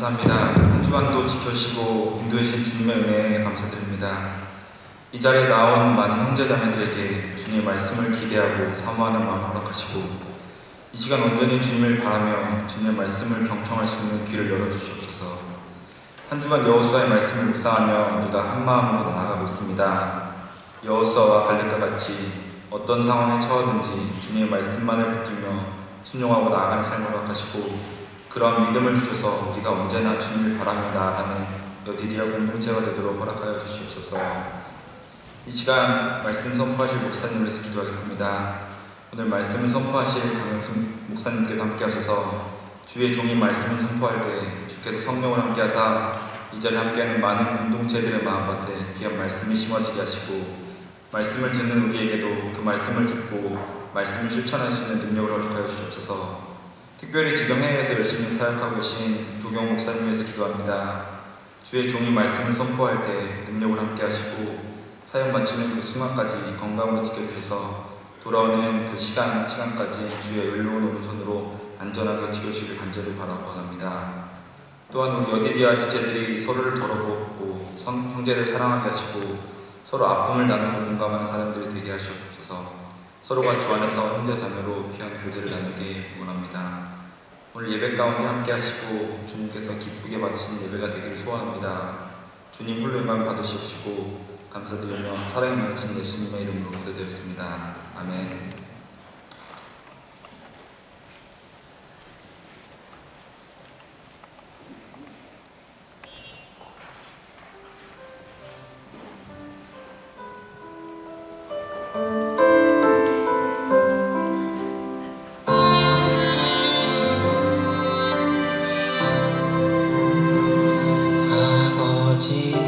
감사합니다. 한 주간도 지켜주시고 인도해주신 주님의 은혜에 감사드립니다. 이 자리에 나온 많은 형제자매들에게 주님의 말씀을 기대하고 사모하는 마음 허락하시고 이 시간 온전히 주님을 바라며 주님의 말씀을 경청할 수 있는 귀를 열어주시옵소서. 한 주간 여호수아의 말씀을 묵상하며 우리가 한 마음으로 나아가고 있습니다. 여호수아와 갈렙과 같이 어떤 상황에 처하든지 주님의 말씀만을 붙들며 순종하고 나아가는 삶을 허락하시고 그런 믿음을 주셔서 우리가 언제나 주님을 바라며 나아가는 여디디아 공동체가 되도록 허락하여 주시옵소서. 이 시간 말씀 선포하실 목사님을 위해서 기도하겠습니다. 오늘 말씀을 선포하실 강영순 목사님께도 함께 하셔서 주의 종이 말씀을 선포할 때 주께서 성령을 함께 하사 이 자리에 함께하는 많은 공동체들의 마음밭에 귀한 말씀이 심어지게 하시고 말씀을 듣는 우리에게도 그 말씀을 듣고 말씀을 실천할 수 있는 능력을 허락하여 주시옵소서. 특별히 지금 해외에서 열심히 사역하고 계신 조경 목사님 위해서 기도합니다. 주의 종이 말씀을 선포할 때 능력을 함께 하시고 사역 마치는 그 순간까지 건강으로 지켜주셔서 돌아오는 그 시간까지 주의 의로운 오른손으로 안전하게 지켜주시길 간절히 바라고 합니다. 또한 우리 여디디아 지체들이 서로를 덜어보고 형제를 사랑하게 하시고 서로 아픔을 나누고 공감하는 사람들이 되게 하시옵소서. 서로가 주 안에서 형제 자매로 귀한 교제를 나누게 원합니다. 오늘 예배 가운데 함께 하시고 주님께서 기쁘게 받으시는 예배가 되기를 소원합니다. 주님 홀로 영광 받으시옵시고 감사드리며 사랑이 많으신 예수님의 이름으로 기도드렸습니다. 아멘.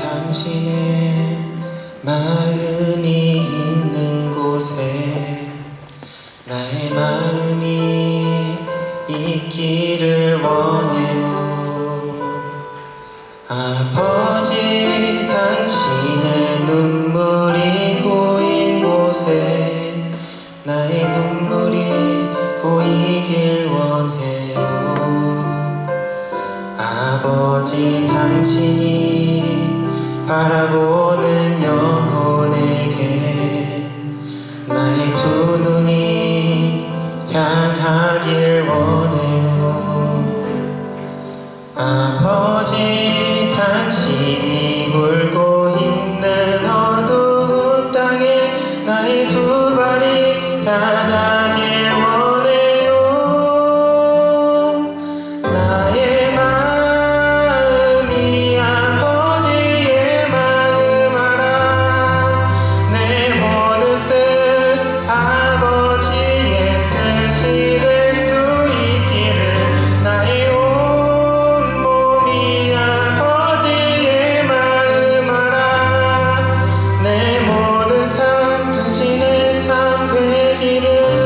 당신의 마음이 있는 곳에 나의 마음이 있기를 원해요. 아버지 당신의 눈물이 고인 곳에 나의 눈물이 고이길 원해요. 아버지 당신이 바라보는 영혼에게 나의 두 눈이 향하길 원해요. 아버지 당신이 울고 있는 어두운 땅에 나의 두 발이 향하길 원해요. 나의 마음이 아버지의 마음 알아. 내 모든 뜻 아버지의 뜻이 될 수 있기를 나의 온 몸이 아버지의 마음 알아. 내 모든 삶 당신의 삶 되기를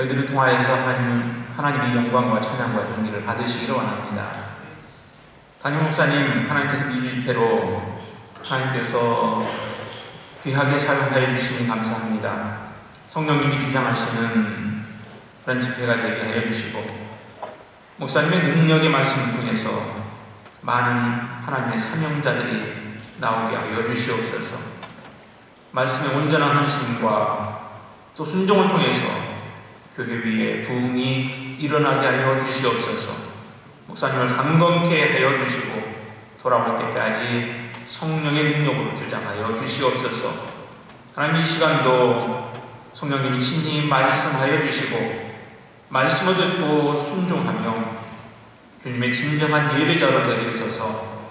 저희들을 통하여서 하나님의 영광과 찬양과 존귀를 받으시기를 원합니다. 담임 목사님, 하나님께서 미집회로 하나님께서 귀하게 사용하여 주시니 감사합니다. 성령님이 주장하시는 그런 집회가 되게 하여 주시고, 목사님의 능력의 말씀을 통해서 많은 하나님의 사명자들이 나오게 하여 주시옵소서. 말씀의 온전한 헌신과 또 순종을 통해서 교회 위에 부흥이 일어나게 하여 주시옵소서. 목사님을 강건케 하여 주시고 돌아올 때까지 성령의 능력으로 주장하여 주시옵소서. 하나님, 이 시간도 성령님이 친히 말씀하여 주시고 말씀을 듣고 순종하며 주님의 진정한 예배자로 저희들이 서서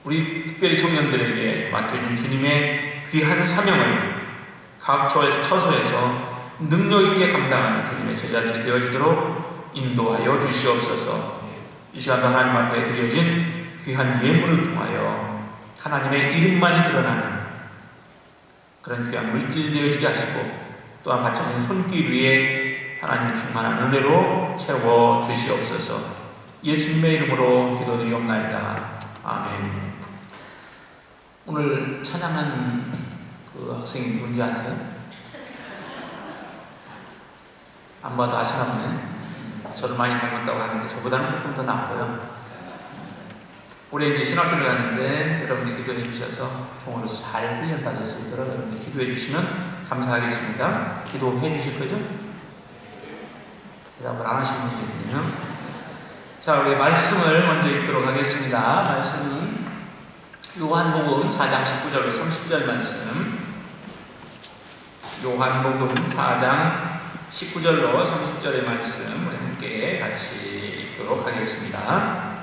우리 특별히 청년들에게 맡겨준 주님의 귀한 사명을 각 처소에서 능력있게 감당하는 주님의 제자들이 되어지도록 인도하여 주시옵소서. 이 시간도 하나님 앞에 드려진 귀한 예물을 통하여 하나님의 이름만이 드러나는 그런 귀한 물질 되어지게 하시고, 또한 바쳐진 손길 위에 하나님의 충만한 은혜로 채워 주시옵소서. 예수님의 이름으로 기도드리옵나이다. 아멘. 오늘 찬양한 그 학생이 누군지 아세요? 안 봐도 아시나 보네. 저를 많이 닮았다고 하는데 저보다는 조금 더 나아요. 올해 이제 신학교를 갔는데 여러분들 기도해 주셔서 종으로서 잘 훈련받을 수 있도록 여러분들 기도해 주시면 감사하겠습니다. 기도해 주실 거죠? 대답을 안 하시는 분이 있네요. 자, 우리 말씀을 먼저 읽도록 하겠습니다. 말씀은 요한복음 4장 19절로 30절 말씀. 요한복음 4장 19절로 30절의 말씀 우리 함께 같이 읽도록 하겠습니다.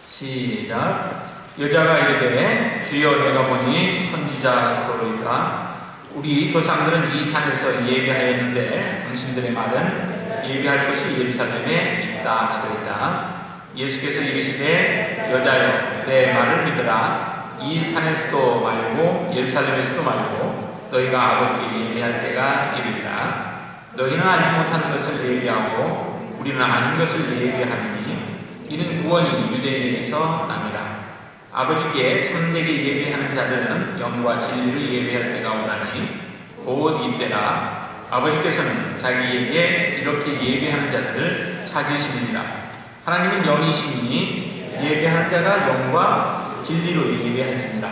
시작. 여자가 이르되 주여, 내가 보니 선지자소로이다. 우리 조상들은 이 산에서 예배하였는데 당신들의 말은 예배할 것이 예루살렘에 있다 하더이다. 예수께서 이르시되 여자여, 내 말을 믿으라. 이 산에서도 말고 예루살렘에서도 말고 너희가 아버지께 예배할 때가 이르리라. 너희는 알지 못하는 것을 예배하고 우리는 아는 것을 예배하느니 이는 구원이 유대인에게서 남이라. 아버지께 참되게 예배하는 자들은 영과 진리를 예배할 때가 오나니 곧 이때라. 아버지께서는 자기에게 이렇게 예배하는 자들을 찾으시느니라. 하나님은 영이시니 예배하는 자가 영과 진리로 예배할지니라.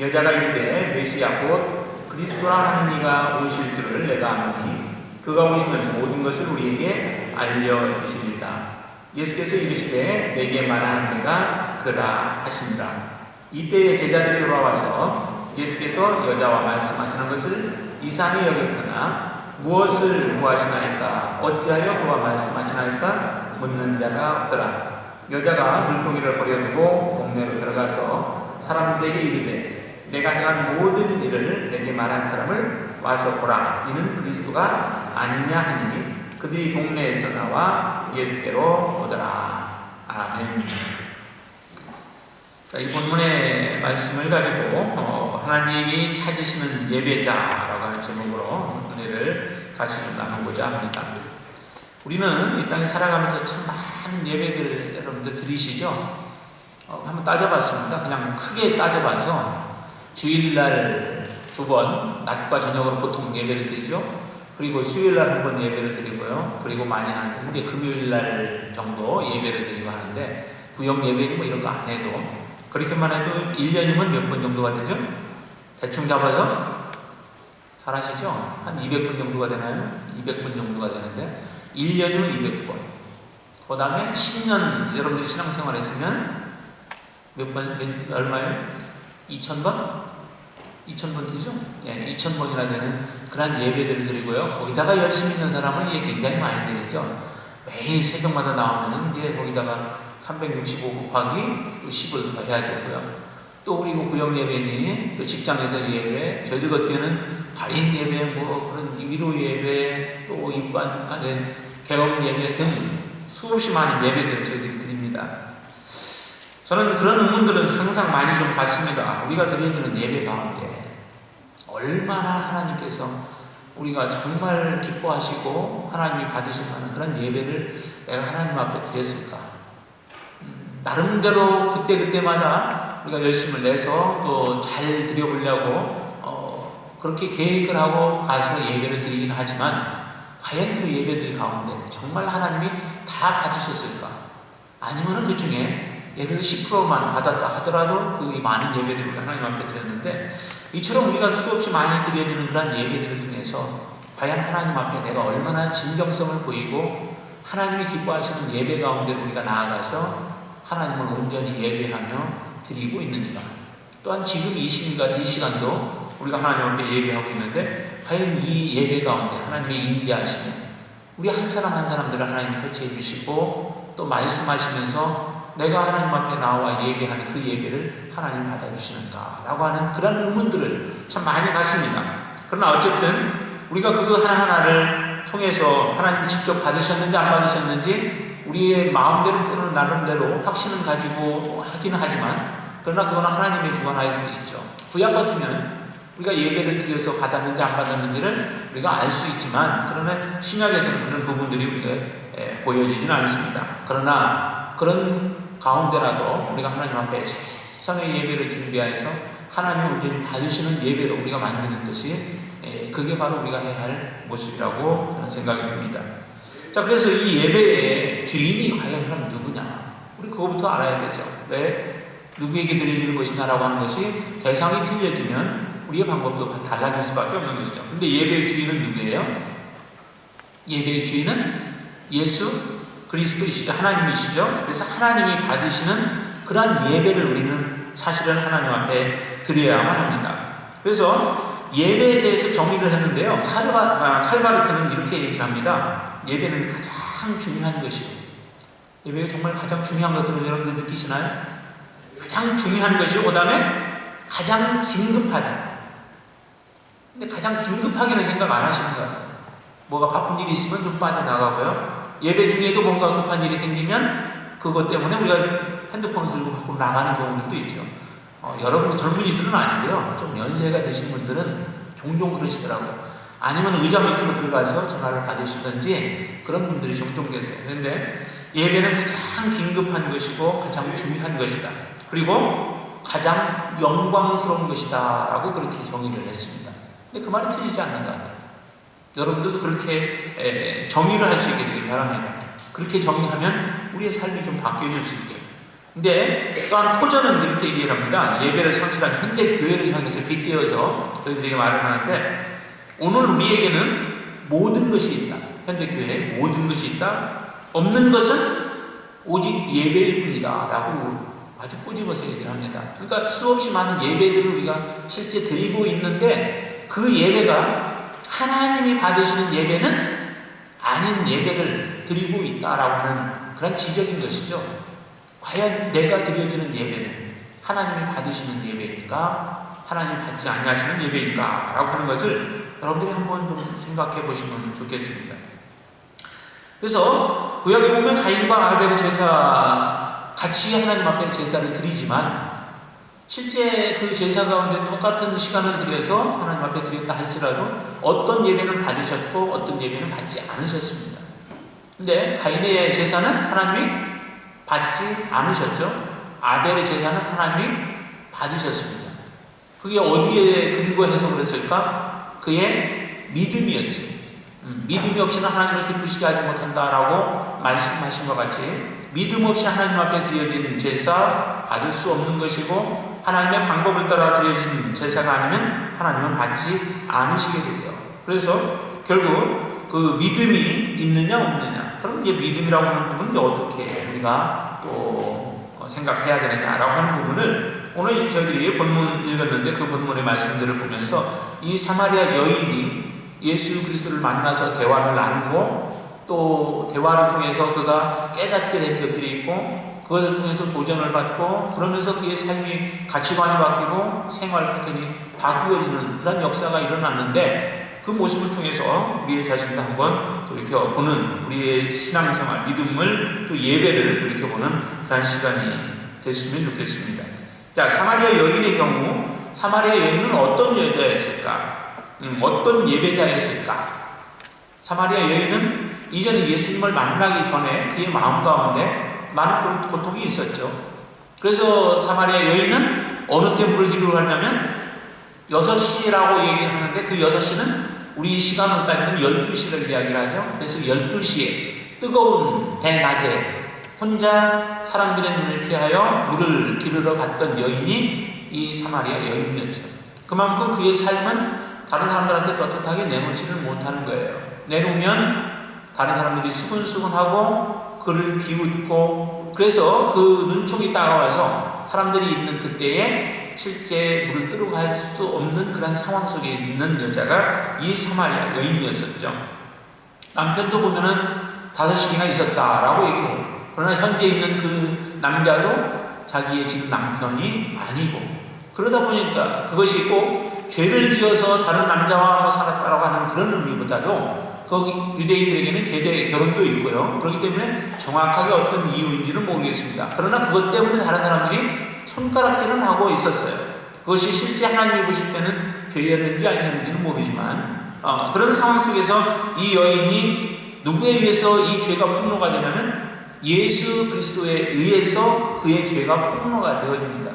여자가 이르되 메시아 곧 그리스도라 하는 이가 오실 줄을 내가 아노니 그가 오시면 모든 것을 우리에게 알려주시리다. 예수께서 이르시되 내게 말하는 내가 그라 하시니라. 이때에 제자들이 돌아와서 예수께서 여자와 말씀하시는 것을 이상히 여겼으나 무엇을 구하시나이까, 어찌하여 그와 말씀하시나이까 묻는 자가 없더라. 여자가 물고기를 버려두고 동네로 들어가서 사람들에게 이르되 내가 행한 모든 일을 내게 말한 사람을 와서 보라. 이는 그리스도가 아니냐 하니 그들이 동네에서 나와 예수께로 오더라. 아멘. 자, 이 본문의 말씀을 가지고 하나님이 찾으시는 예배자라고 하는 제목으로 은혜를 같이 좀 나누고자 합니다. 우리는 이 땅에 살아가면서 참 많은 예배를 여러분들 드리시죠? 한번 따져봤습니다. 그냥 크게 따져봐서 주일날 2번, 낮과 저녁으로 보통 예배를 드리죠. 그리고 수요일날 1번 예배를 드리고요. 그리고 많이 하는데 금요일날 정도 예배를 드리고 하는데, 구역 예배니 뭐 이런 거 안 해도, 그렇게만 해도 1년이면 몇 번 정도가 되죠? 대충 잡아서 잘 아시죠? 한 200번 정도가 되나요? 200번 정도가 되는데 1년이면 200번. 그 다음에 10년 여러분들 신앙생활 했으면 몇 번, 얼마요? 2000번? 2000번 되죠? 예, 2000번이나 되는 그런 예배들을 드리고요. 거기다가 열심히 있는 사람은 이게 굉장히 많이 되겠죠. 매일 새벽마다 나오면은 이제 거기다가 365 곱하기 또 10을 더 해야 되고요. 또 그리고 구역 예배니 또 직장에서 예배, 저희들 같은 경우는 발인 예배, 뭐 그런 위로 예배, 또 입관 안에 개업 예배 등 수없이 많은 예배들을 저희들이 드립니다. 저는 그런 의문들은 항상 많이 좀 갖습니다. 우리가 드려지는 예배 가운데 얼마나 하나님께서 우리가 정말 기뻐하시고 하나님이 받으실 만한 그런 예배를 내가 하나님 앞에 드렸을까? 나름대로 그때마다 우리가 열심을 내서 또 잘 드려보려고 그렇게 계획을 하고 가서 예배를 드리긴 하지만 과연 그 예배들 가운데 정말 하나님이 다 받으셨을까? 아니면 그 중에 예를 들어 10%만 받았다 하더라도 그 많은 예배들을 우리가 하나님 앞에 드렸는데, 이처럼 우리가 수없이 많이 드려지는 그런 예배들을 통해서 과연 하나님 앞에 내가 얼마나 진정성을 보이고 하나님이 기뻐하시는 예배 가운데 우리가 나아가서 하나님을 온전히 예배하며 드리고 있는가? 또한 지금 이 시간도 우리가 하나님 앞에 예배하고 있는데 과연 이 예배 가운데 하나님의 임재하시는 우리 한 사람 한 사람들을 하나님이 터치해 주시고 또 말씀하시면서 내가 하나님 앞에 나와 예배하는 그 예배를 하나님 받아주시는가? 라고 하는 그런 의문들을 참 많이 갖습니다. 그러나 어쨌든 우리가 그거 하나하나를 통해서 하나님이 직접 받으셨는지 안 받으셨는지 우리의 마음대로 또는 나름대로 확신은 가지고 하기는 하지만, 그러나 그거는 하나님의 주관하에 있죠. 구약 같으면 우리가 예배를 드려서 받았는지 안 받았는지를 우리가 알 수 있지만, 그러나 신약에서는 그런 부분들이 우리가 보여지지는 않습니다. 그러나 그런 가운데라도 우리가 하나님 앞에 최선의 예배를 준비하여서 하나님이 온전히 받으시는 예배로 우리가 만드는 것이 그게 바로 우리가 해야 할 모습이라고 저는 생각이 듭니다. 자, 그래서 이 예배의 주인이 과연 그럼 누구냐? 우리 그거부터 알아야 되죠. 왜 누구에게 드려지는 것이냐라고 하는 것이 대상이 틀려지면 우리의 방법도 달라질 수밖에 없는 것이죠. 근데 예배의 주인은 누구예요? 예배의 주인은 예수 그리스도이시죠. 하나님이시죠. 그래서 하나님이 받으시는 그러한 예배를 우리는 사실은 하나님 앞에 드려야만 합니다. 그래서 예배에 대해서 정의를 했는데요. 칼바르트는 이렇게 얘기를 합니다. 예배는 가장 중요한 것이에요. 예배가 정말 가장 중요한 것으로 여러분들 느끼시나요? 가장 중요한 것이고 그 다음에 가장 긴급하다. 근데 가장 긴급하게는 생각 안 하시는 것 같아요. 뭐가 바쁜 일이 있으면 좀 빠져나가고요. 예배 중에도 뭔가 급한 일이 생기면 그것 때문에 우리가 핸드폰을 들고 밖으로 나가는 경우들도 있죠. 여러분 젊은이들은 아니고요. 좀 연세가 되신 분들은 종종 그러시더라고요. 아니면 의자 밑으로 들어가서 전화를 받으시든지 그런 분들이 종종 계세요. 그런데 예배는 가장 긴급한 것이고 가장 중요한 것이다. 그리고 가장 영광스러운 것이다 라고 그렇게 정의를 했습니다. 근데 그 말이 틀리지 않는 것 같아요. 여러분들도 그렇게 정의를 할 수 있게 되길 바랍니다. 그렇게 정의하면 우리의 삶이 좀 바뀌어질 수 있죠. 근데 또한 토저는 이렇게 얘기를 합니다. 예배를 성실한 현대 교회를 향해서 빗대어서 저희들에게 말을 하는데, 오늘 우리에게는 모든 것이 있다. 현대 교회에 모든 것이 있다. 없는 것은 오직 예배일 뿐이다 라고 아주 꼬집어서 얘기를 합니다. 그러니까 수없이 많은 예배들을 우리가 실제 드리고 있는데 그 예배가 하나님이 받으시는 예배는 아닌 예배를 드리고 있다라고 하는 그런 지적인 것이죠. 과연 내가 드려지는 예배는 하나님이 받으시는 예배일까? 하나님이 받지 아니하시는 예배일까? 라고 하는 것을 여러분들이 한번 좀 생각해 보시면 좋겠습니다. 그래서 구약에 보면 가인과 아벨의 제사 같이 하나님 앞에 제사를 드리지만 실제 그 제사 가운데 똑같은 시간을 들여서 하나님 앞에 드렸다 할지라도 어떤 예배는 받으셨고 어떤 예배는 받지 않으셨습니다. 근데 가인의 제사는 하나님이 받지 않으셨죠. 아벨의 제사는 하나님이 받으셨습니다. 그게 어디에 근거해서 그랬을까? 그의 믿음이었죠. 믿음이 없이는 하나님을 기쁘시게 하지 못한다라고 말씀하신 것 같이 믿음 없이 하나님 앞에 드려진 제사 받을 수 없는 것이고, 하나님의 방법을 따라 드려진 제사가 아니면 하나님은 받지 않으시게 되죠. 그래서 결국 그 믿음이 있느냐 없느냐, 그럼 이제 믿음이라고 하는 부분은 어떻게 우리가 또 생각해야 되느냐라고 하는 부분을 오늘 저희들이 본문 읽었는데 그 본문의 말씀들을 보면서 이 사마리아 여인이 예수 그리스도를 만나서 대화를 나누고 또 대화를 통해서 그가 깨닫게 된 것들이 있고 그것을 통해서 도전을 받고 그러면서 그의 삶이 가치관이 바뀌고 생활 패턴이 바뀌어지는 그런 역사가 일어났는데, 그 모습을 통해서 우리의 자신도 한번 돌이켜보는, 우리의 신앙생활, 믿음을 또 예배를 돌이켜보는 그런 시간이 됐으면 좋겠습니다. 자, 사마리아 여인의 경우 사마리아 여인은 어떤 여자였을까? 어떤 예배자였을까? 사마리아 여인은 이전에 예수님을 만나기 전에 그의 마음 가운데 많은 고통이 있었죠. 그래서 사마리아 여인은 어느 때 물을 기르러 가냐면 6시라고 얘기를 하는데 그 6시는 우리 시간으로 따지면 12시를 이야기를 하죠. 그래서 12시에 뜨거운 대낮에 혼자 사람들의 눈을 피하여 물을 기르러 갔던 여인이 이 사마리아 여인이었죠. 그만큼 그의 삶은 다른 사람들한테 떳떳하게 내놓지를 못하는 거예요. 내놓으면 다른 사람들이 수근수근하고 그를 비웃고, 그래서 그 눈총이 따가워서 사람들이 있는 그때에 실제 물을 뜨러 갈 수 없는 그런 상황 속에 있는 여자가 이 사마리아 여인이었었죠. 남편도 보면은 5씩이나 있었다라고 얘기를 해요. 그러나 현재 있는 그 남자도 자기의 지금 남편이 아니고, 그러다 보니까 그것이 꼭 죄를 지어서 다른 남자와 살았다라고 하는 그런 의미보다도 거기 유대인들에게는 계대 결혼도 있고요. 그렇기 때문에 정확하게 어떤 이유인지는 모르겠습니다. 그러나 그것 때문에 다른 사람들이 손가락질은 하고 있었어요. 그것이 실제 하나님이 보실 때는 죄였는지 아니었는지는 모르지만 그런 상황 속에서 이 여인이 누구에 의해서 이 죄가 폭로가 되냐면 예수 그리스도에 의해서 그의 죄가 폭로가 되어집니다.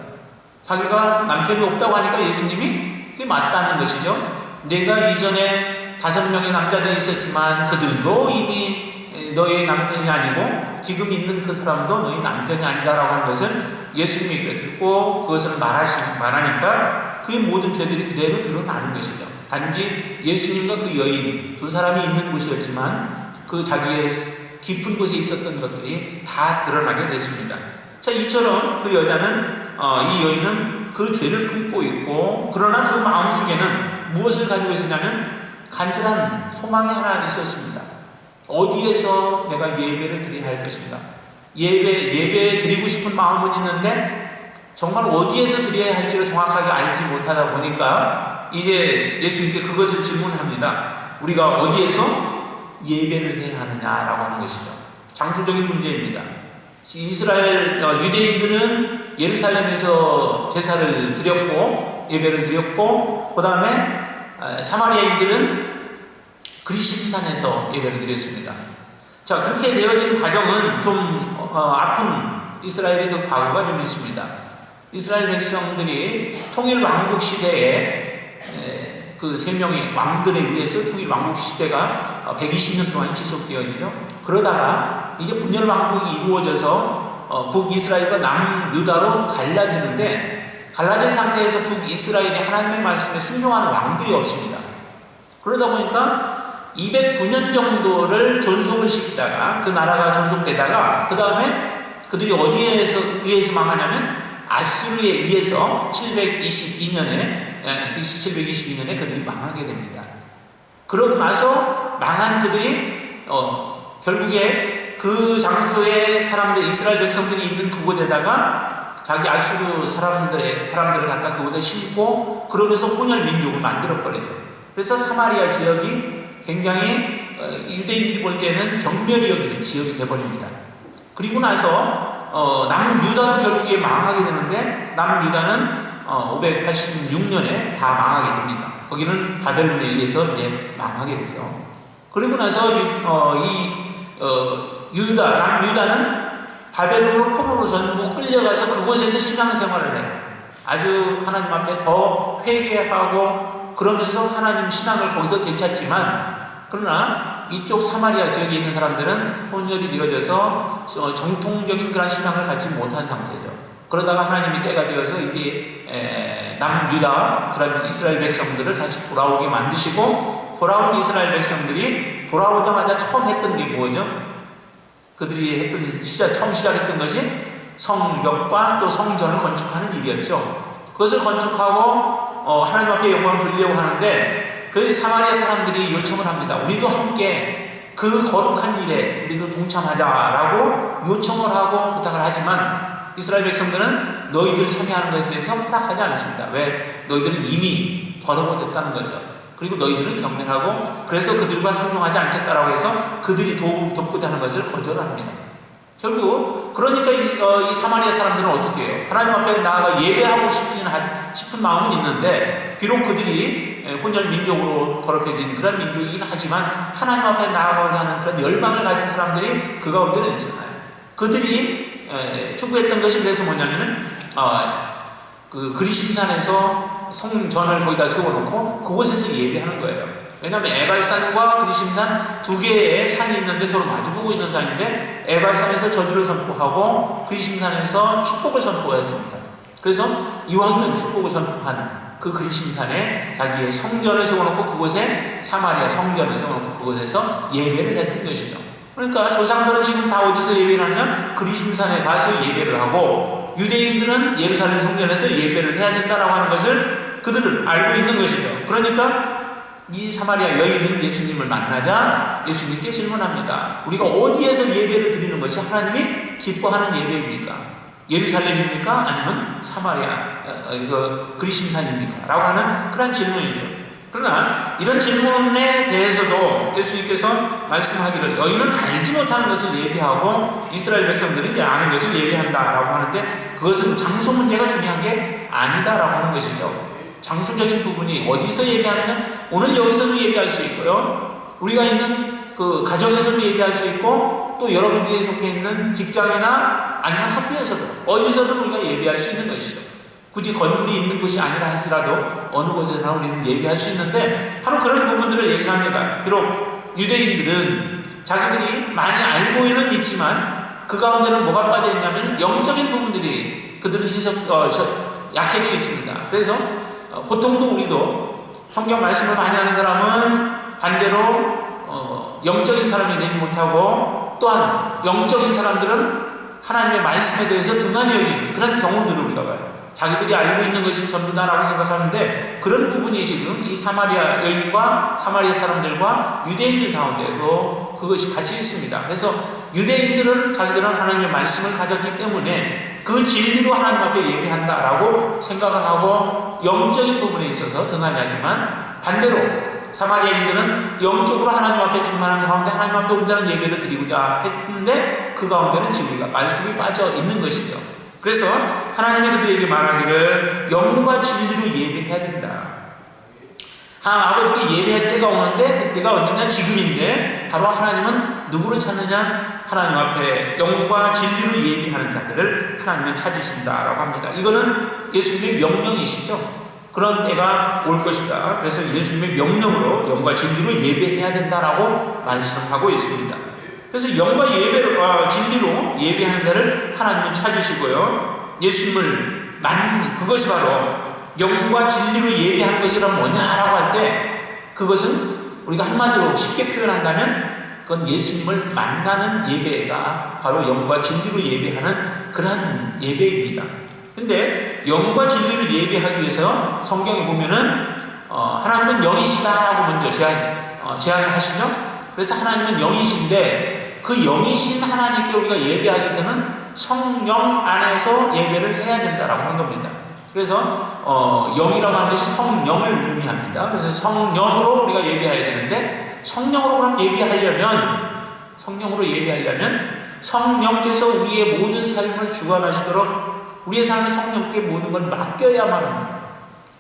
자기가 남편이 없다고 하니까 예수님이 그게 맞다는 것이죠. 내가 이전에 5명의 남자들이 있었지만 그들도 이미 너의 남편이 아니고 지금 있는 그 사람도 너의 남편이 아니다라고 하는 것을 예수님이 듣고 그것을 말하니까 그의 모든 죄들이 그대로 드러나는 것이죠. 단지 예수님과 그 여인 두 사람이 있는 곳이었지만 그 자기의 깊은 곳에 있었던 것들이 다 드러나게 됐습니다. 자, 이처럼 그 여자는 이 여인은 그 죄를 품고 있고, 그러나 그 마음속에는 무엇을 가지고 있었냐면 간절한 소망이 하나 있었습니다. 어디에서 내가 예배를 드려야 할 것인가? 예배 드리고 싶은 마음은 있는데 정말 어디에서 드려야 할지를 정확하게 알지 못하다 보니까 이제 예수님께 그것을 질문합니다. 우리가 어디에서 예배를 해야 하느냐라고 하는 것이죠. 장소적인 문제입니다. 이스라엘 유대인들은 예루살렘에서 제사를 드렸고 예배를 드렸고, 그 다음에 사마리아인들은 그리심산에서 예배를 드렸습니다. 자, 그렇게 되어진 과정은 좀 아픈 이스라엘의 그 과거가 좀 있습니다. 이스라엘 백성들이 통일 왕국 시대에 그 3명의 왕들에 의해서 통일 왕국 시대가 120년 동안 지속되어 있죠. 그러다가 이제 분열 왕국이 이루어져서 북이스라엘과 남유다로 갈라지는데, 갈라진 상태에서 북이스라엘이 하나님의 말씀에 순종하는 왕들이 없습니다. 그러다 보니까 209년 정도를 존속을 시키다가 그 나라가 존속되다가 그 다음에 그들이 어디에 의해서 망하냐면 아수르에 의해서 722년에 그들이 망하게 됩니다. 그러고 나서 망한 그들이 결국에 그 장소에 사람들, 이스라엘 백성들이 있는 그곳에다가 자기 아수르 사람들을 갖다 그곳에 심고 그러면서 혼혈 민족을 만들어버리죠. 그래서 사마리아 지역이 굉장히 유대인들이 볼 때는 경멸이 여기는 지역이 되어버립니다. 그리고 나서 남유다도 결국에 망하게 되는데, 남유다는 586년에 다 망하게 됩니다. 거기는 바벨론에 의해서 이제 망하게 되죠. 그리고 나서 남유다는 바벨론으로 포로로 전부 끌려가서 그곳에서 신앙생활을 해요. 아주 하나님 앞에 더 회개하고 그러면서 하나님 신앙을 거기서 되찾지만, 그러나 이쪽 사마리아 지역에 있는 사람들은 혼혈이 되어져서 정통적인 그런 신앙을 갖지 못한 상태죠. 그러다가 하나님이 때가 되어서 이게 남유다 그런 이스라엘 백성들을 다시 돌아오게 만드시고, 돌아온 이스라엘 백성들이 돌아오자마자 처음 했던 게 뭐죠? 그들이 처음 시작했던 것이 성벽과 또 성전을 건축하는 일이었죠. 그것을 건축하고 하나님 앞에 영광을 돌리려고 하는데 그 사마리아 사람들이 요청을 합니다. 우리도 함께 그 거룩한 일에 우리도 동참하자라고 요청을 하고 부탁을 하지만 이스라엘 백성들은 너희들 참여하는 것에 대해서 허락하지 않습니다. 왜? 너희들은 이미 더러워졌다는 거죠. 그리고 너희들은 경멸하고, 그래서 그들과 상종하지 않겠다라고 해서 그들이 돕고자 하는 것을 거절을 합니다. 결국 그러니까 이 사마리아 사람들은 어떻게 해요? 하나님 앞에 나아가 예배하고 싶지는 싶은 마음은 있는데, 비록 그들이 혼혈 민족으로 더럽혀진 그런 민족이긴 하지만 하나님 앞에 나아가고자 하는 그런 열망을 가진 사람들이 그 가운데는 있잖아요. 그들이 추구했던 것이 그래서 뭐냐면은 그 그리심산에서 성전을 거기다 세워놓고 그곳에서 예배하는 거예요. 왜냐하면 에발산과 그리심산 두 개의 산이 있는데 서로 마주보고 있는 산인데, 에발산에서 저주를 선포하고 그리심산에서 축복을 선포했습니다. 그래서 이왕이면 축복을 선포한 그 그리심산에 자기의 성전을 세워놓고 그곳에 사마리아 성전을 세워놓고 그곳에서 예배를 했던 것이죠. 그러니까 조상들은 지금 다 어디서 예배를 하냐면 그리심산에 가서 예배를 하고, 유대인들은 예루살렘 성전에서 예배를 해야 된다라고 하는 것을 그들은 알고 있는 것이죠. 그러니까 이 사마리아 여인은 예수님을 만나자 예수님께 질문합니다. 우리가 어디에서 예배를 드리는 것이 하나님이 기뻐하는 예배입니까? 예루살렘입니까? 아니면 사마리아 그리심산입니까? 라고 하는 그런 질문이죠. 그러나 이런 질문에 대해서도 예수님께서 말씀하기를 너희는 알지 못하는 것을 예배하고 이스라엘 백성들은 이제 아는 것을 예배한다라고 하는데, 그것은 장소 문제가 중요한 게 아니다라고 하는 것이죠. 장소적인 부분이 어디서 예배하느냐, 오늘 여기서도 예배할 수 있고요, 우리가 있는 그 가정에서도 예배할 수 있고, 또 여러분들이 속해 있는 직장이나 아니면 학교에서도 어디서든 우리가 예배할 수 있는 것이죠. 굳이 건물이 있는 곳이 아니라 할지라도 어느 곳에서나 우리는 예배할 수 있는데, 바로 그런 부분들을 얘기를 합니다. 비록 유대인들은 자기들이 많이 알고는 있지만 그 가운데는 뭐가 빠져 있냐면 영적인 부분들이 그들은 약해져 있습니다. 그래서 보통도 우리도 성경 말씀을 많이 하는 사람은 반대로 영적인 사람이 되지 못하고, 또한 영적인 사람들은 하나님의 말씀에 대해서 등한히 여기는 그런 경우들을 우리가 봐요. 자기들이 알고 있는 것이 전부다라고 생각하는데, 그런 부분이 지금 이 사마리아 여인과 사마리아 사람들과 유대인들 가운데도 그것이 같이 있습니다. 그래서 유대인들은 자기들은 하나님의 말씀을 가졌기 때문에 그 진리로 하나님 앞에 예배한다라고 생각을 하고 영적인 부분에 있어서 등한히 하지만, 반대로 사마리아인들은 영적으로 하나님 앞에 충만한 가운데 하나님 앞에 온전한 예배를 드리고자 했는데, 그 가운데는 진리가 말씀이 빠져 있는 것이죠. 그래서 하나님이 그들에게 말하기를 영과 진리로 예배해야 된다. 아버지께 예배할 때가 오는데, 그때가 언제냐? 지금인데, 바로 하나님은 누구를 찾느냐? 하나님 앞에 영과 진리로 예배하는 자들을 하나님은 찾으신다라고 합니다. 이거는 예수님의 명령이시죠. 그런 때가 올 것이다. 그래서 예수님의 명령으로 영과 진리로 예배해야 된다라고 말씀하고 있습니다. 그래서 영과 진리로 예배하는 자를 하나님은 찾으시고요, 예수님을 만난 그것이 바로 영과 진리로 예배하는 것이란 뭐냐라고 할 때, 그것은 우리가 한마디로 쉽게 표현한다면 그건 예수님을 만나는 예배가 바로 영과 진리로 예배하는 그러한 예배입니다. 근데 영과 진리로 예배하기 위해서 성경에 보면은 하나님은 영이시다라고 먼저 제안을 하시죠. 그래서 하나님은 영이신데, 그 영이신 하나님께 우리가 예배하기 위해서는 성령 안에서 예배를 해야 된다라고 하는 겁니다. 그래서 영이라고 하는 것이 성령을 의미합니다. 그래서 성령으로 우리가 예배해야 되는데, 성령으로 예배하려면 성령께서 우리의 모든 삶을 주관하시도록 우리의 삶에 성령께 모든 걸 맡겨야만 합니다.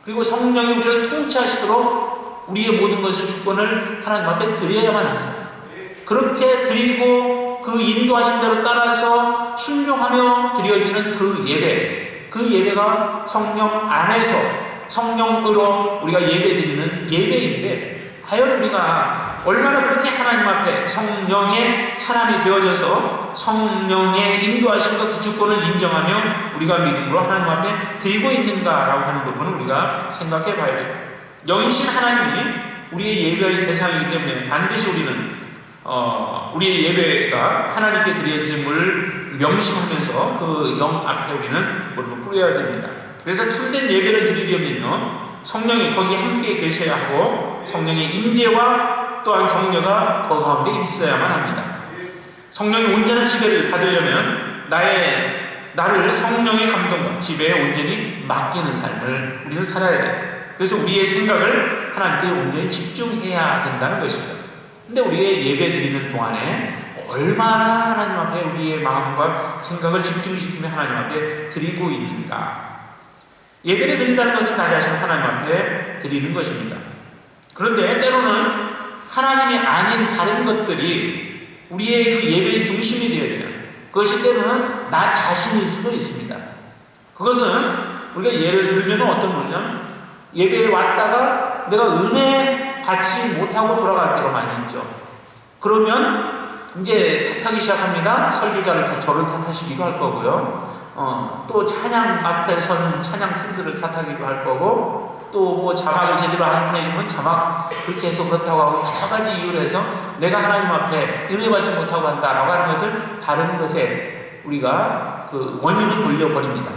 그리고 성령이 우리를 통치하시도록 우리의 모든 것을 주권을 하나님 앞에 드려야만 합니다. 그렇게 드리고 그 인도하신 대로 따라서 순종하며 드려지는 그 예배가 성령 안에서 성령으로 우리가 예배 드리는 예배인데, 과연 우리가 얼마나 그렇게 하나님 앞에 성령의 사람이 되어져서 성령의 인도하심과 그 주권을 인정하며 우리가 믿음으로 하나님 앞에 드리고 있는가라고 하는 부분을 우리가 생각해 봐야 됩니다. 영이신 하나님이 우리의 예배의 대상이기 때문에 반드시 우리는 우리의 예배가 하나님께 드려짐을 명심하면서 그 영 앞에 우리는 무릎을 꿇어야 됩니다. 그래서 참된 예배를 드리려면요, 성령이 거기에 함께 계셔야 하고 성령의 임재와 또한 격려가 그 가운데 있어야만 합니다. 성령의 온전한 지배를 받으려면 나를 성령의 감동과 지배에 온전히 맡기는 삶을 우리는 살아야 돼요. 그래서 우리의 생각을 하나님께 온전히 집중해야 된다는 것입니다. 근데 우리의 예배 드리는 동안에 얼마나 하나님 앞에 우리의 마음과 생각을 집중시키며 하나님 앞에 드리고 있는가? 예배를 드린다는 것은 나 자신을 하나님 앞에 드리는 것입니다. 그런데 때로는 하나님이 아닌 다른 것들이 우리의 그 예배의 중심이 되어야 돼요. 그것이 때로는 나 자신일 수도 있습니다. 그것은 우리가 예를 들면 어떤 거냐면 예배에 왔다가 내가 은혜 받지 못하고 돌아갈 때가 많이 있죠. 그러면 이제 탓하기 시작합니다. 설교자를 저를 탓하시기도 할 거고요. 또 찬양 앞에 선 찬양 팀들을 탓하기도 할 거고, 또 뭐 자막을 제대로 안 보내주면 자막 그렇게 해서 그렇다고 하고 여러 가지 이유로 해서 내가 하나님 앞에 은혜 받지 못하고 한다라고 하는 것을 다른 것에 우리가 그 원인을 돌려버립니다.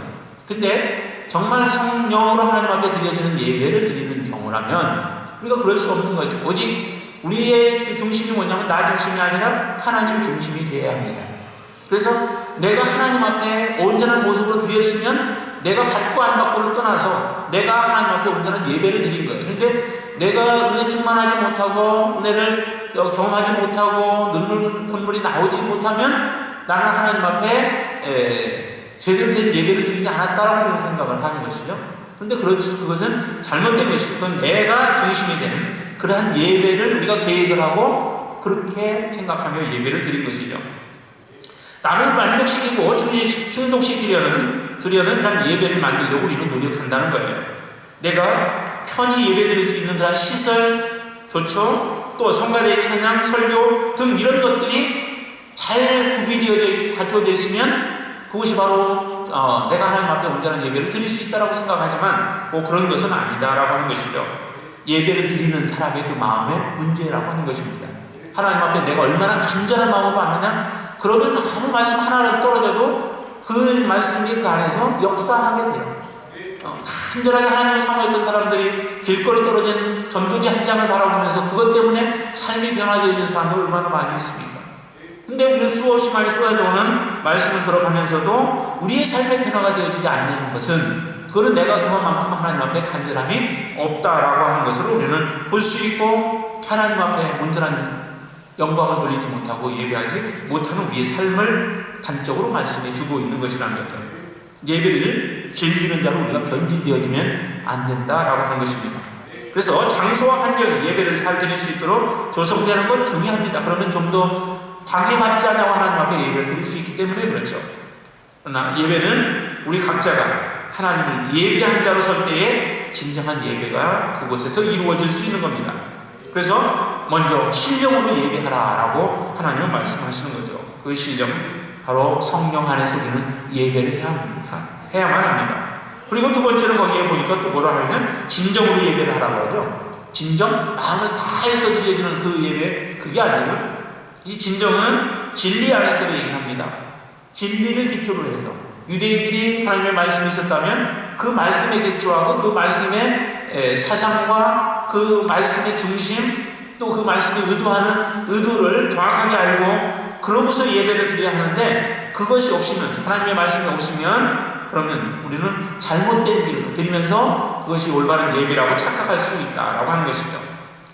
근데 정말 성령으로 하나님 앞에 드려지는 예배를 드리는 경우라면 우리가 그럴 수 없는 거죠. 오직 우리의 중심이 뭐냐면 나 중심이 아니라 하나님 중심이 되어야 합니다. 그래서 내가 하나님 앞에 온전한 모습으로 드렸으면 내가 받고 안 받고를 떠나서 내가 하나님 앞에 온전한 예배를 드린 거예요. 그런데 내가 은혜 충만하지 못하고 은혜를 경험하지 못하고 눈물이 나오지 못하면 나는 하나님 앞에 제대로 된 예배를 드리지 않았다라고 생각을 하는 것이죠. 그런데 그것은 잘못된 것이죠. 그건 내가 중심이 되는 그러한 예배를 우리가 계획을 하고 그렇게 생각하며 예배를 드린 것이죠. 나를 만족시키고 충족시키려는 그런 예배를 만들려고 우리는 노력한다는 거예요. 내가 편히 예배 드릴 수 있는 그런 시설, 좋죠? 또 성가대의 찬양, 설교 등 이런 것들이 잘 구비되어져 있고 갖춰져 있으면 그것이 바로 내가 하나님 앞에 온전한 예배를 드릴 수 있다고 생각하지만 그런 것은 아니다라고 하는 것이죠. 예배를 드리는 사람의 그 마음의 문제라고 하는 것입니다. 하나님 앞에 내가 얼마나 간절한 마음으로 왔느냐, 그러면 아무 말씀 하나라도 떨어져도 그 말씀이 그 안에서 역사하게 돼요. 간절하게 하나님을 사모했던 사람들이 길거리 떨어진 전도지 한 장을 바라보면서 그것 때문에 삶이 변화되어지는 사람들 얼마나 많이 있습니까? 근데 우리는 수없이 많이 쏟아져오는 말씀을 들어가면서도 우리의 삶의 변화가 되어지지 않는 것은 그거는 내가 그만큼 하나님 앞에 간절함이 없다라고 하는 것으로 우리는 볼 수 있고, 하나님 앞에 온전한 영광을 돌리지 못하고 예배하지 못하는 우리의 삶을 단적으로 말씀해 주고 있는 것이라는 거죠. 예배를 즐기는 자로 우리가 변질되어지면 안 된다라고 하는 것입니다. 그래서 장소와 환경, 예배를 잘 드릴 수 있도록 조성되는 건 중요합니다. 그러면 좀 더 방해받지 않냐고 하나님 앞에 예배를 드릴 수 있기 때문에 그렇죠. 그러나 예배는 우리 각자가 하나님을 예배한 자로 설 때에 진정한 예배가 그곳에서 이루어질 수 있는 겁니다. 그래서 먼저 신령으로 예배하라라고 하나님은 말씀하시는 거죠. 그 신령, 바로 성령 안에서 우리는 예배를 해야만 합니다. 그리고 두 번째는 거기에 보니까 또 뭐라 하냐면 진정으로 예배를 하라고 하죠. 진정, 마음을 다해서 드려지는 그 예배, 그게 아니에요. 이 진정은 진리 안에서 얘기합니다. 진리를 기초로 해서 유대인들이 하나님의 말씀이 있었다면 그 말씀에 기초하고 그 말씀의 사상과 그 말씀의 중심, 또 그 말씀이 의도하는 의도를 정확하게 알고 그러고서 예배를 드려야 하는데, 그것이 없으면, 하나님의 말씀이 없으면 그러면 우리는 잘못된 길로 드리면서 그것이 올바른 예배라고 착각할 수 있다라고 하는 것이죠.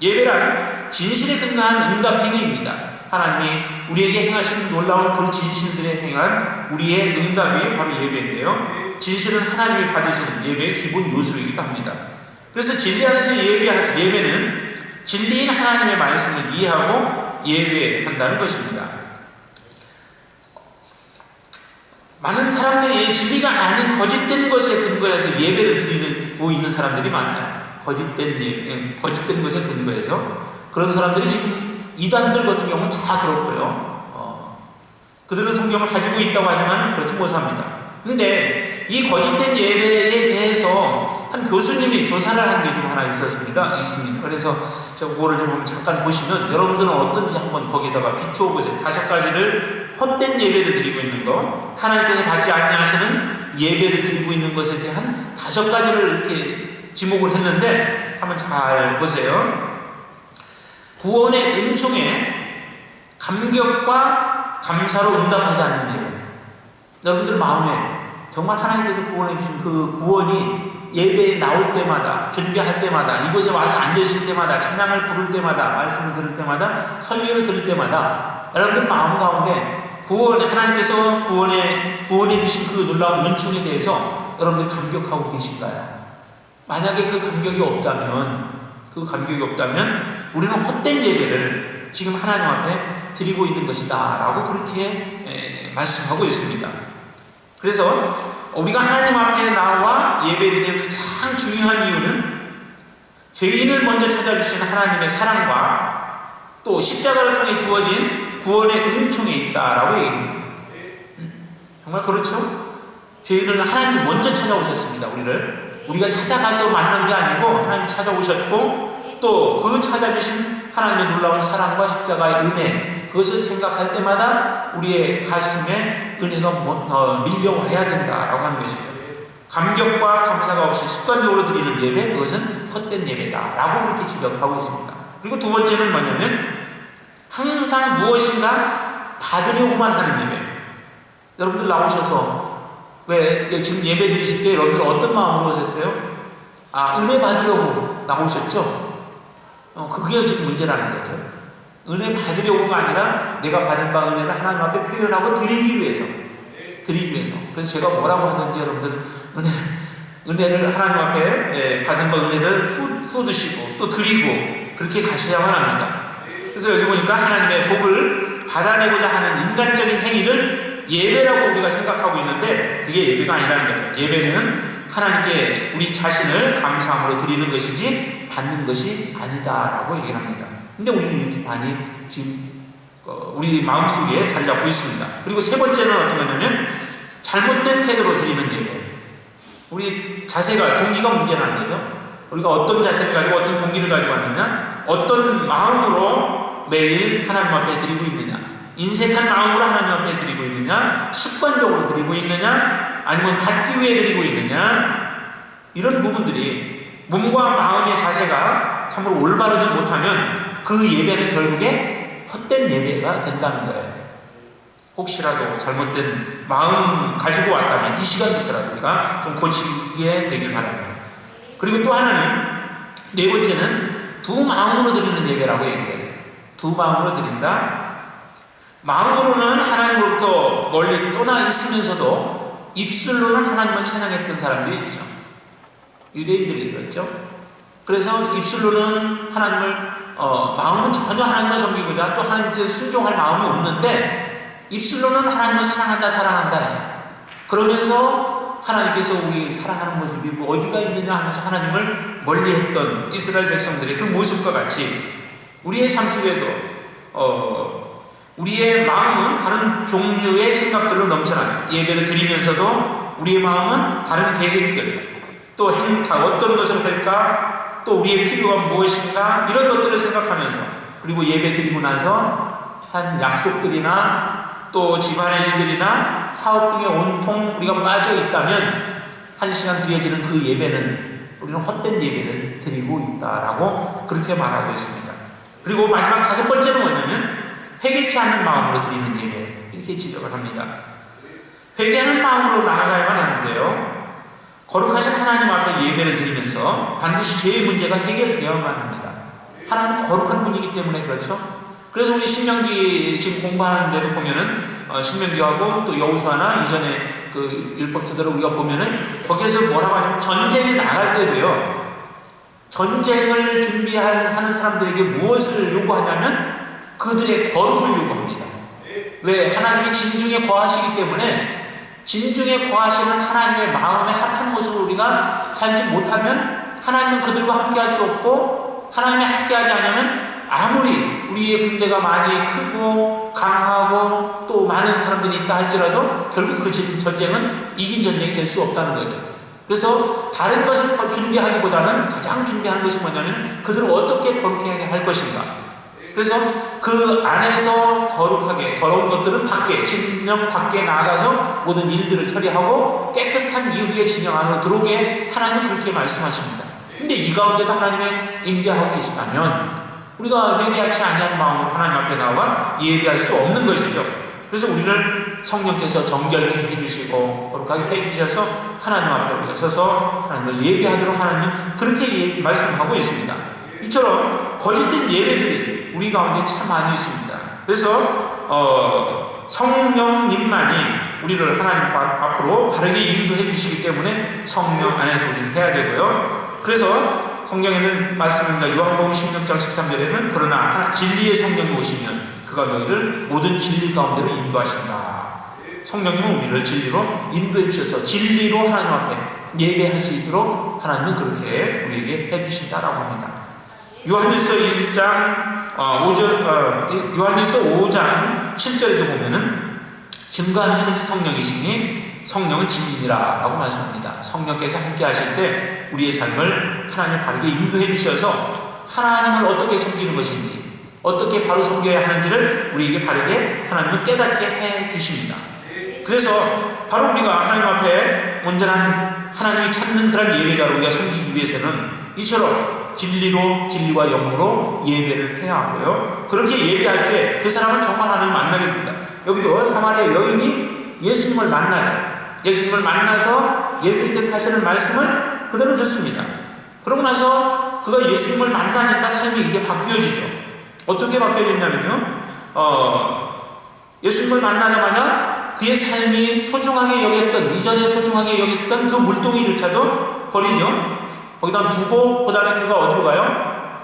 예배란 진실에 근거한 응답 행위입니다. 하나님이 우리에게 행하신 놀라운 그 진실들에 행한 우리의 응답이 바로 예배인데요. 진실은 하나님이 받으시는 예배의 기본 요소이기도 합니다. 그래서 진리 안에서 예배는 진리인 하나님의 말씀을 이해하고 예배한다는 것입니다. 많은 사람들이 진리가 아닌 거짓된 것에 근거해서 예배를 드리고 있는 사람들이 많아요. 거짓된 것에 근거해서. 그런 사람들이 지금 이단들 같은 경우는 다 그렇고요. 그들은 성경을 가지고 있다고 하지만 그렇지 못합니다. 근데 이 거짓된 예배에 대해서 한 교수님이 조사를 한 게 좀 하나 있습니다. 그래서 제가 그거를 좀 잠깐 보시면 여러분들은 어떤지 한번 거기에다가 비추어 보세요. 5가지를 헛된 예배를 드리고 있는 거, 하나님께서 받지 아니하시는 예배를 드리고 있는 것에 대한 5가지를 이렇게 지목을 했는데 한번 잘 보세요. 구원의 은총에 감격과 감사로 응답하지 않는 예배. 여러분들 마음에 정말 하나님께서 구원해 주신 그 구원이 예배에 나올 때마다, 준비할 때마다, 이곳에 와서 앉아있을 때마다, 찬양을 부를 때마다, 말씀을 들을 때마다, 설교를 들을 때마다 여러분들 마음 가운데 하나님께서 구원해 주신 그 놀라운 은총에 대해서 여러분들 감격하고 계신가요? 만약에 그 감격이 없다면 우리는 헛된 예배를 지금 하나님 앞에 드리고 있는 것이다 라고 그렇게 말씀하고 있습니다. 그래서 우리가 하나님 앞에 나와 예배드리는 가장 중요한 이유는 죄인을 먼저 찾아주시는 하나님의 사랑과 또 십자가를 통해 주어진 구원의 은총에 있다라고 얘기합니다. 정말 그렇죠? 죄인을 하나님이 먼저 찾아오셨습니다. 우리가 찾아가서 만난 게 아니고 하나님이 찾아오셨고 또 그 찾아주신 하나님의 놀라운 사랑과 십자가의 은혜, 그것을 생각할 때마다 우리의 가슴에 은혜가 밀려와야 된다라고 하는 것이죠. 감격과 감사가 없이 습관적으로 드리는 예배, 그것은 헛된 예배다라고 그렇게 지적하고 있습니다. 그리고 두 번째는 뭐냐면 항상 무엇인가 받으려고만 하는 예배. 여러분들 나오셔서 왜 지금 예배 드리실 때 여러분들 어떤 마음으로 오셨어요? 은혜 받으려고 나오셨죠? 그게 지금 문제라는 거죠. 은혜 받으려고가 아니라 내가 받은 바 은혜를 하나님 앞에 표현하고 드리기 위해서. 그래서 제가 뭐라고 하든지 여러분들 은혜를 하나님 앞에 받은 바 은혜를 쏟으시고 또 드리고 그렇게 가셔야만 합니다. 그래서 여기 보니까 하나님의 복을 받아내고자 하는 인간적인 행위를 예배라고 우리가 생각하고 있는데 그게 예배가 아니라는 거죠. 예배는 하나님께 우리 자신을 감사함으로 드리는 것이지 받는 것이 아니다라고 얘기를 합니다. 근데 우리는 이렇게 많이 지금 우리 마음속에 자리 잡고 있습니다. 그리고 세 번째는 어떤 거냐면 잘못된 태도로 드리는 예배. 우리 자세가, 동기가 문제라는 거죠. 우리가 어떤 자세를 가지고 어떤 동기를 가지고 왔느냐, 어떤 마음으로 매일 하나님 앞에 드리고 있느냐, 인색한 마음으로 하나님 앞에 드리고 있느냐, 습관적으로 드리고 있느냐, 아니면 받기 위해 드리고 있느냐, 이런 부분들이 몸과 마음의 자세가 참으로 올바르지 못하면 그 예배는 결국에 헛된 예배가 된다는 거예요. 혹시라도 잘못된 마음 가지고 왔다면 이 시간부터라도 우리가 좀 고치게 되길 바랍니다. 그리고 또 하나는, 네 번째는 두 마음으로 드리는 예배라고 얘기해요. 두 마음으로 드린다. 마음으로는 하나님으로부터 멀리 떠나 있으면서도 입술로는 하나님을 찬양했던 사람들이 있죠. 유대인들이 그랬죠. 그래서 입술로는 하나님을 마음은 전혀 하나님을 섬기고자 또 하나님께 순종할 마음이 없는데 입술로는 하나님을 사랑한다 그러면서 하나님께서 우리 사랑하는 모습이 뭐 어디가 있느냐 하면서 하나님을 멀리했던 이스라엘 백성들의 그 모습과 같이 우리의 삶 속에도 우리의 마음은 다른 종류의 생각들로 넘쳐나요. 예배를 드리면서도 우리의 마음은 다른 계획들, 또 어떤 것을 할까, 또 우리의 필요가 무엇인가, 이런 것들을 생각하면서, 그리고 예배 드리고 나서 한 약속들이나 또 집안의 일들이나 사업 등에 온통 우리가 빠져 있다면 1시간 드려지는 그 예배는 우리는 헛된 예배를 드리고 있다라고 그렇게 말하고 있습니다. 그리고 마지막 다섯 번째는 뭐냐면 회개치 않는 마음으로 드리는 예배, 이렇게 지적을 합니다. 회개하는 마음으로 나아가야만 하는데요, 거룩하신 하나님 앞에 예배를 드리면서 반드시 죄의 문제가 해결되어야만 합니다. 하나님 거룩한 분이기 때문에 그렇죠. 그래서 우리 신명기 지금 공부하는 데도 보면은 신명기하고 또 여호수아나 이전에 그 율법서들을 우리가 보면은 거기에서 뭐라고 하냐면 전쟁에 나갈 때도요, 전쟁을 준비하는 사람들에게 무엇을 요구하냐면 그들의 거룩을 요구합니다. 왜? 하나님이 진중에 거하시기 때문에 진중에 거하시는 하나님의 마음에 합한 모습을 우리가 살지 못하면 하나님은 그들과 함께할 수 없고, 하나님이 함께하지 않으면 아무리 우리의 군대가 많이 크고 강하고 또 많은 사람들이 있다 할지라도 결국 그 전쟁은 이긴 전쟁이 될 수 없다는 거죠. 그래서 다른 것을 준비하기보다는 가장 준비하는 것이 뭐냐면 그들을 어떻게 거룩하게 할 것인가. 그래서 그 안에서 거룩하게, 더러운 것들은 밖에, 진영 밖에 나아가서 모든 일들을 처리하고 깨끗한 이후의 진영 안으로 들어오게 하나님은 그렇게 말씀하십니다. 근데 이 가운데도 하나님의 임재하고 계시다면 우리가 회개하지 아니한 마음으로 하나님 앞에 나와 예배할 수 없는 것이죠. 그래서 우리를 성령께서 정결케 해주시고 거룩하게 해주셔서 하나님 앞에 우리가 서서 하나님을 예배하도록 하나님은 그렇게 말씀하고 있습니다. 이처럼 거짓된 예배들이 우리 가운데 참 많이 있습니다. 그래서 성령님만이 우리를 하나님 앞으로 바르게 인도해 주시기 때문에 성령 안에서 우리는 해야 되고요. 그래서 성경에는 말씀입니다. 요한복음 16장 13절에는 그러나 진리의 성령이 오시면 그가 너희를 모든 진리 가운데로 인도하신다. 성령님은 우리를 진리로 인도해 주셔서 진리로 하나님 앞에 예배할 수 있도록 하나님은 그렇게 우리에게 해주신다라고 합니다. 요한일서 1장 5절, 요한일서 5장 7절에도 보면은 증거하는 이는 성령이시니 성령은 진리니라 라고 말씀합니다. 성령께서 함께 하실 때 우리의 삶을 하나님 바르게 인도해 주셔서 하나님을 어떻게 섬기는 것인지 어떻게 바로 섬겨야 하는지를 우리에게 바르게 하나님은 깨닫게 해 주십니다. 그래서 바로 우리가 하나님 앞에 온전한 하나님이 찾는 그런 예배자로 우리가 섬기기 위해서는 이처럼 진리로 진리와 영으로 예배를 해야 하고요. 그렇게 예배할 때 그 사람은 정말 하나님을 만나게 됩니다. 여기도 사마리아 여인이 예수님을 만나요. 예수님을 만나서 예수님께서 하시는 말씀을 그대로 듣습니다. 그러고 나서 그가 예수님을 만나니까 삶이 이게 바뀌어지죠. 어떻게 바뀌어졌냐면요. 예수님을 만나자마자 그의 삶이 소중하게 여겼던, 이전에 소중하게 여겼던 그 물동이조차도 버리죠. 거기다 두고 그 다음에 그가 어디로 가요?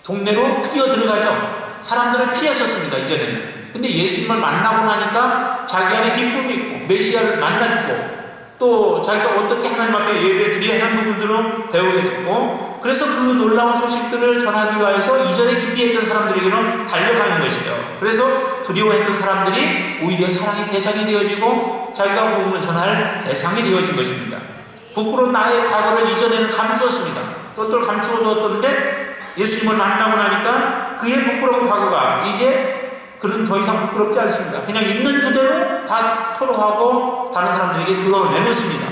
동네로 뛰어 들어가죠. 사람들을 피했었습니다. 이전에는. 근데 예수님을 만나고 나니까 자기 안에 기쁨이 있고 메시아를 만났고 또 자기가 어떻게 하나님 앞에 예배 드려야 하는 부분들을 배우게 됐고 그래서 그 놀라운 소식들을 전하기 위해서 이전에 기피했던 사람들에게는 달려가는 것이죠. 그래서 두려워했던 사람들이 오히려 사랑의 대상이 되어지고 자기가 복음을 전할 대상이 되어진 것입니다. 부끄러운 나의 과거를 이전에는 감추었습니다. 똘똘 감추어두었던데 예수님을 만나고 나니까 그의 부끄러운 과거가 이제 그는 더 이상 부끄럽지 않습니다. 그냥 있는 그대로 다 토로하고 다른 사람들에게 드러내놓습니다.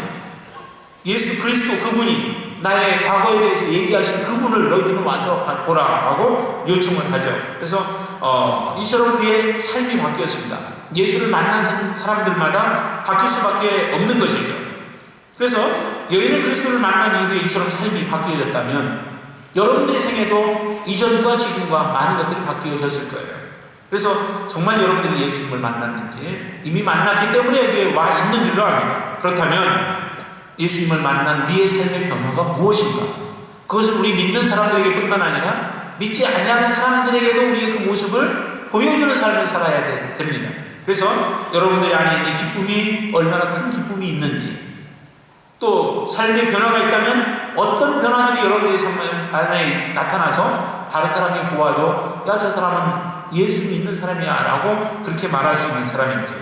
예수 그리스도 그분이 나의 과거에 대해서 얘기하신 그분을 너희들은 와서 보라 하고 요청을 하죠. 그래서 이처럼 그의 삶이 바뀌었습니다. 예수를 만난 사람들마다 바뀔 수밖에 없는 것이죠. 그래서 여인은 그리스도를 만난 이후에 이처럼 삶이 바뀌어졌다면 여러분들의 생애도 이전과 지금과 많은 것들이 바뀌어졌을 거예요. 그래서 정말 여러분들이 예수님을 만났는지 이미 만났기 때문에 여기에 와 있는 줄로 압니다. 그렇다면 예수님을 만난 우리의 삶의 변화가 무엇인가? 그것을 우리 믿는 사람들에게 뿐만 아니라 믿지 아니하는 사람들에게도 우리의 그 모습을 보여주는 삶을 살아야 됩니다. 그래서 여러분들이 안에 있는 기쁨이 얼마나 큰 기쁨이 있는지 또 삶의 변화가 있다면 어떤 변화들이 여러분들의 삶 안에 나타나서 다른 사람이 보아도 야, 저 사람은 예수 믿는 사람이야 라고 그렇게 말할 수 있는 사람인지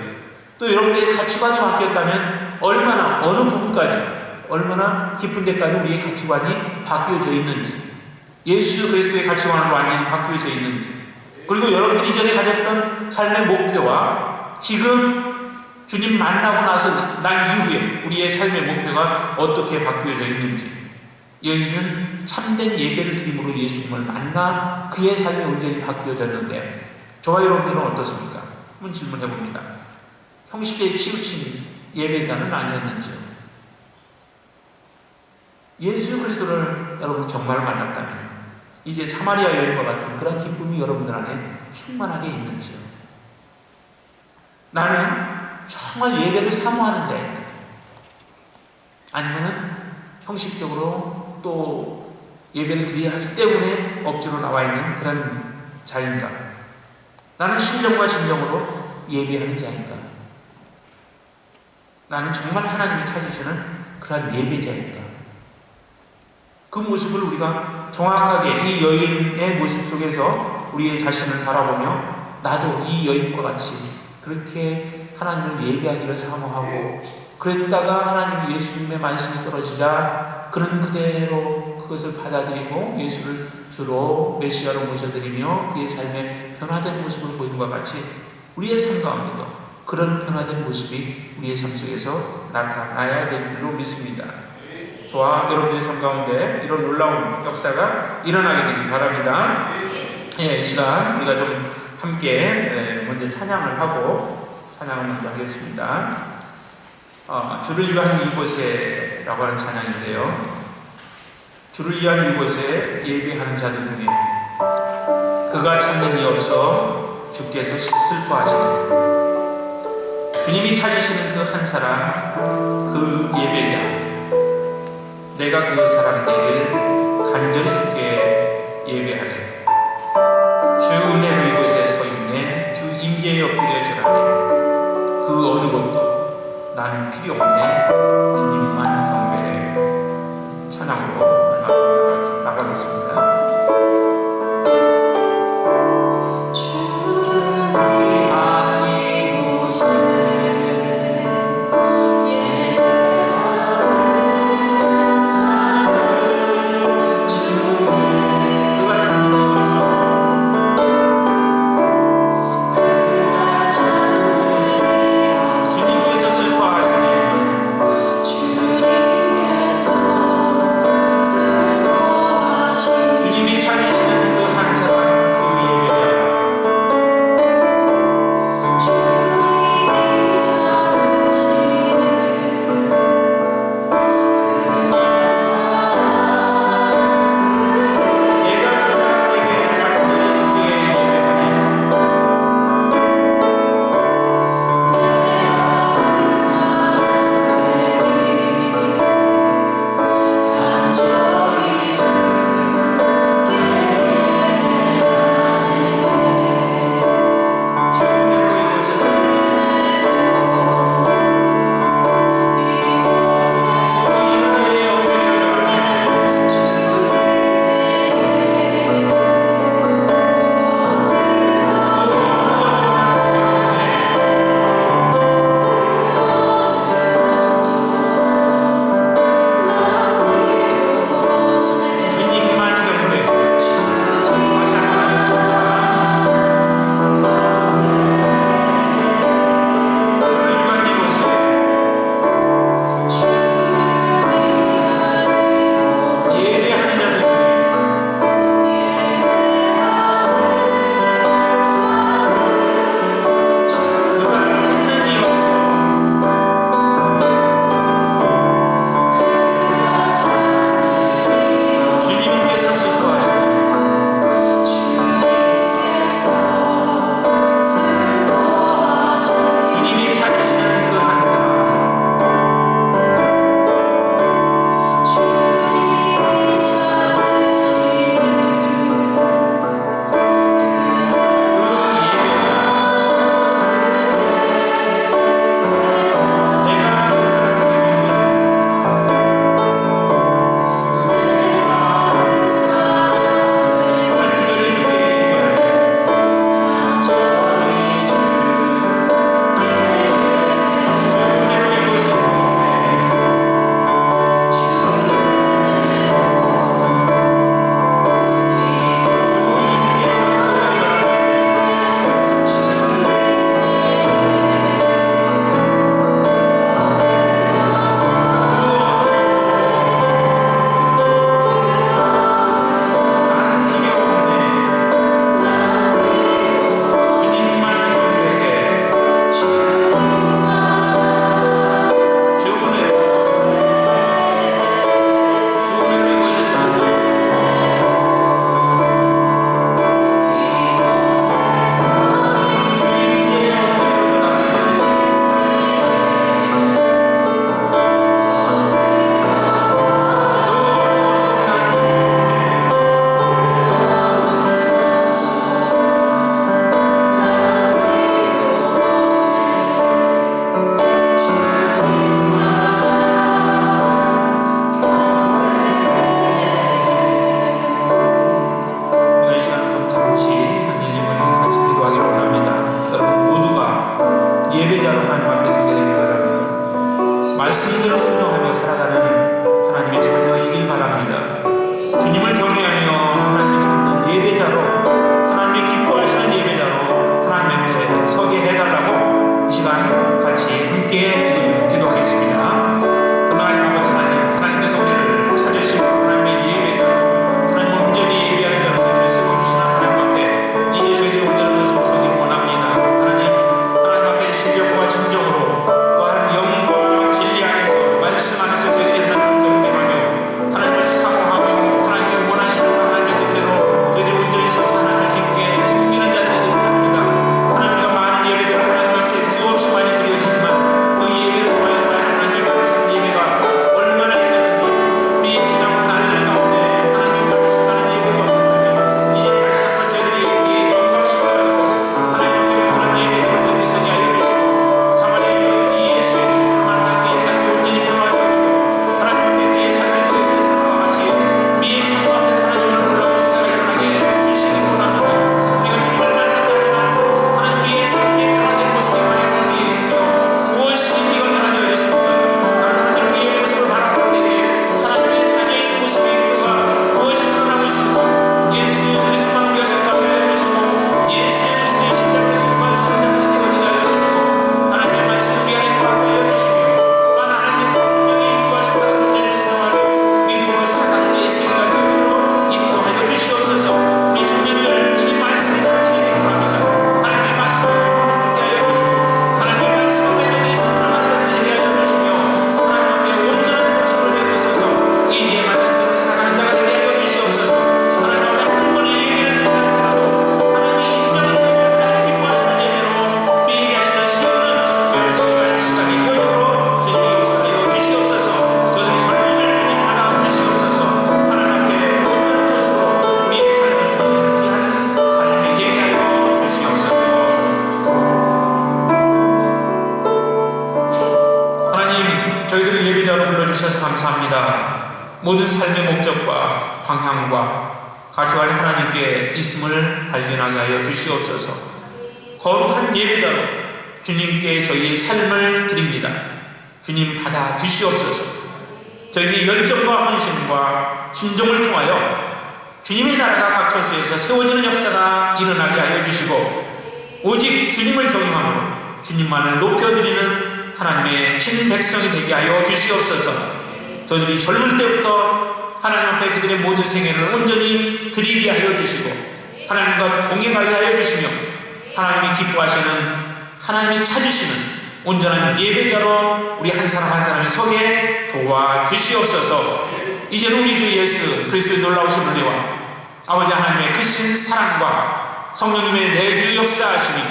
또 여러분들의 가치관이 바뀌었다면 얼마나 어느 부분까지 얼마나 깊은 데까지 우리의 가치관이 바뀌어져 있는지 예수 그리스도의 가치관으로 완전히 바뀌어져 있는지 그리고 여러분들이 이전에 가졌던 삶의 목표와 지금 주님 만나고 나서 난 이후에 우리의 삶의 목표가 어떻게 바뀌어져 있는지 여인은 참된 예배를 드림으로 예수님을 만나 그의 삶이 온전히 바뀌어졌는데 저와 여러분들은 어떻습니까? 한번 질문해 봅니다. 형식에 치우친 예배자는 아니었는지요? 예수 그리스도를 여러분 정말 만났다면 이제 사마리아 여인과 같은 그런 기쁨이 여러분들 안에 충만하게 있는지요? 나는 정말 예배를 사모하는 자인가? 아니면 형식적으로 또 예배를 드려야 하기 때문에 억지로 나와 있는 그런 자인가? 나는 신령과 진정으로 예배하는 자인가? 나는 정말 하나님이 찾으시는 그런 예배자인가? 그 모습을 우리가 정확하게 이 여인의 모습 속에서 우리의 자신을 바라보며 나도 이 여인과 같이 그렇게 하나님을 예배하기를 사모하고 그랬다가 하나님 예수님의 말씀이 떨어지자 그는 그대로 그것을 받아들이고 예수를 주로 메시아로 모셔드리며 그의 삶에 변화된 모습을 보이는 것과 같이 우리의 삶 가운데도 그런 변화된 모습이 우리의 삶 속에서 나타나야 될 줄로 믿습니다. 저와 여러분들의 삶 가운데 이런 놀라운 역사가 일어나게 되길 바랍니다. 이 시간 우리가 좀 함께 먼저 찬양을 하고 찬양을 먼저 하겠습니다. 주를 위한 이곳에 라고 하는 찬양인데요. 주를 위한 이곳에 예배하는 자들 중에 그가 찾는 이 없어 주께서 슬퍼하시네. 주님이 찾으시는 그 한 사람, 그 예배자, 내가 그 사람 되길 간절히 주께 예배하네. 주 은혜로 이곳에 서 있네. 주 임재에 엎드려 절하네. 그 어느 것도 나는 필요 없네. 주님만 경배해. 찬양으로 나가겠습니다. 주님께서 슬퍼 감사합니다. 모든 삶의 목적과 방향과 가치관이 하나님께 있음을 발견하게 하여 주시옵소서. 거룩한 예배자로 주님께 저희의 삶을 드립니다. 주님 받아 주시옵소서. 저희의 열정과 헌신과 순종을 통하여 주님의 나라가 각 처소에서 세워지는 역사가 일어나게 하여 주시고, 오직 주님을 경외함으로 주님만을 높여드리는 하나님의 친백성이 되게 하여 주시옵소서. 저들이 젊을 때부터 하나님 앞에 그들의 모든 생애를 온전히 드리게 하여 주시고, 하나님과 동행하게 하여 주시며, 하나님이 기뻐하시는, 하나님이 찾으시는 온전한 예배자로 우리 한 사람 한 사람이 서게 도와주시옵소서. 이제는 우리 주 예수 그리스도의 놀라우신 은혜와 아버지 하나님의 크신 사랑과 성령님의 내주 역사하심이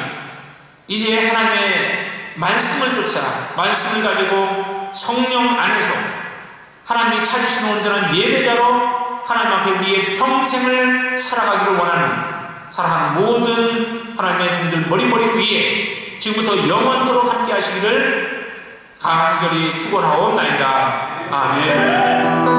이제 하나님의 말씀을 쫓아 말씀을 가지고 성령 안에서 하나님이 찾으시는 온전한 예배자로 하나님 앞에 우리의 평생을 살아가기를 원하는 사랑하는 모든 하나님의 종들 머리머리 위에 지금부터 영원토록 함께 하시기를 간절히 축원하옵나이다. 아멘.